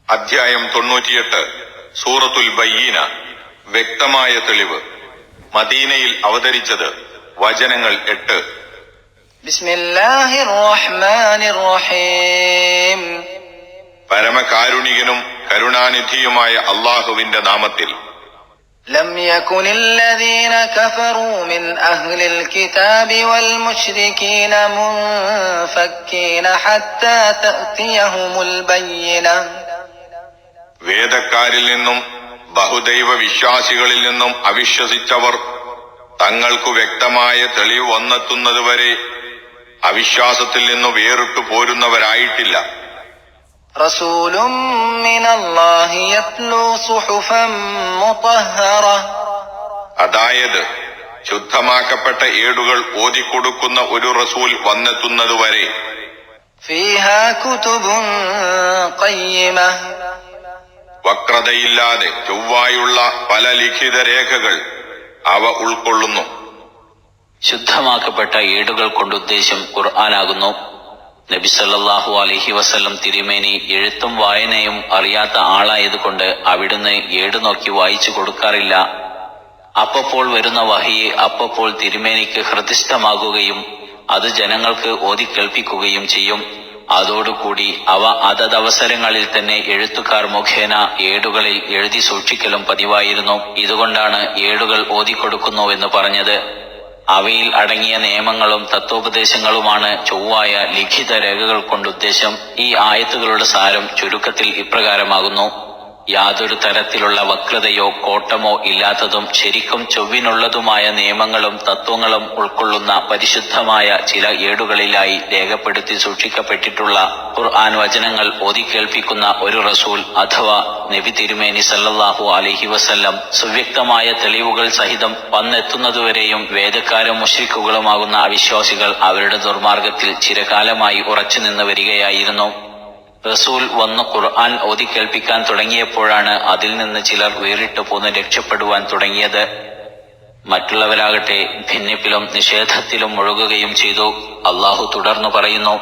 അധ്യായം 98 സൂറത്തുൽ ബയ്യീന. വ്യക്തമായ തെളിവ്. മദീനയിൽ അവതരിച്ചത്. വചനങ്ങൾ 8. ബിസ്മില്ലാഹിർ റഹ്മാനിർ റഹീം. പരമകാരുണികനും കരുണാനിധിയുമായ അല്ലാഹുവിന്റെ നാമത്തിൽ. ലം യകുനില്ലദീന കഫറൂ മിൻ അഹ്ലിൽ കിതാബി വൽ മുശ്രികീന മുൻഫക്കീന ഹത്താ തഅതിയഹുമുൽ ബയ്യിന. വേദക്കാരിൽ നിന്നും ബഹുദൈവ വിശ്വാസികളിൽ നിന്നും അവിശ്വസിച്ചവർ തങ്ങൾക്കു വ്യക്തമായ തെളിവ് വന്നെത്തുന്നതുവരെ അവിശ്വാസത്തിൽ നിന്നു വേറിട്ടു പോരുന്നവരായിട്ടില്ല. റസൂലും മിനല്ലാഹി യത്ലൂ സുഹുഫൻ മുതഹ്ഹറ. അതായത് ശുദ്ധമാക്കപ്പെട്ട ഏടുകൾ ഓതിക്കൊടുക്കുന്ന ഒരു റസൂൽ വന്നെത്തുന്നതുവരെ. ഫീഹാ കുതുബുൻ ഖയ്യിമ. വക്രതയില്ലാതെ ചൊവ്വായുള്ള പല ലിഖിത രേഖകൾ അവ ഉൾക്കൊള്ളുന്നു. ശുദ്ധമാക്കപ്പെട്ട ഏടുകൾ കൊണ്ടുദ്ദേശം ഖുർആനാകുന്നു. നബി സല്ലല്ലാഹു അലൈഹി വസല്ലം തിരുമേനി എഴുത്തും വായനയും അറിയാത്ത ആളായതുകൊണ്ട് അവിടുന്ന് ഏട് നോക്കി വായിച്ചു കൊടുക്കാറില്ല. അപ്പപ്പോൾ വരുന്ന വഹിയെ അപ്പപ്പോൾ തിരുമേനിക്ക് ഹൃദിസ്ഥമാകുകയും അത് ജനങ്ങൾക്ക് ഓതിക്കേൾപ്പിക്കുകയും ചെയ്യും. അതോടുകൂടി അവ അതതവസരങ്ങളിൽ തന്നെ എഴുത്തുകാർ മുഖേന ഏടുകളിൽ എഴുതി സൂക്ഷിക്കലും പതിവായിരുന്നു. ഇതുകൊണ്ടാണ് ഏടുകൾ ഓതിക്കൊടുക്കുന്നുവെന്ന് പറഞ്ഞത്. അവയിൽ അടങ്ങിയ നിയമങ്ങളും തത്വോപദേശങ്ങളുമാണ് ചൊവ്വായ ലിഖിത രേഖകൾ കൊണ്ടുദ്ദേശം. ഈ ആയത്തുകളുടെ സാരം ചുരുക്കത്തിൽ ഇപ്രകാരമാകുന്നു. യാതൊരു തരത്തിലുള്ള വക്രതയോ കോട്ടമോ ഇല്ലാത്തതും ശരിക്കും ചൊവ്വിനുള്ളതുമായ നിയമങ്ങളും തത്വങ്ങളും ഉൾക്കൊള്ളുന്ന പരിശുദ്ധമായ ചില ഏടുകളിലായി രേഖപ്പെടുത്തി സൂക്ഷിക്കപ്പെട്ടിട്ടുള്ള ഖുർആൻ വചനങ്ങൾ ഓതിക്കേൾപ്പിക്കുന്ന ഒരു റസൂൽ അഥവാ നബി തിരുമേനി സല്ലല്ലാഹു അലൈഹി വസല്ലം സുവ്യക്തമായ തെളിവുകൾ സഹിതം വന്നെത്തുന്നതുവരെയും വേദക്കാരും മുശ്രിക്കുകളുമാകുന്ന അവിശ്വാസികൾ അവരുടെ ദുർമാർഗത്തിൽ ചിരകാലമായി ഉറച്ചുനിന്ന് വരികയായിരുന്നു. റസൂൽ വന്ന് ഖുർആൻ ഓതിക്കേൾപ്പിക്കാൻ തുടങ്ങിയപ്പോഴാണ് അതിൽ നിന്ന് ചിലർ വേറിട്ടു പോന്ന് രക്ഷപ്പെടുവാൻ തുടങ്ങിയത്. മറ്റുള്ളവരാകട്ടെ ഭിന്നിപ്പിലും നിഷേധത്തിലും മുഴുകുകയും ചെയ്തു. അല്ലാഹു തുടർന്നു പറയുന്നു: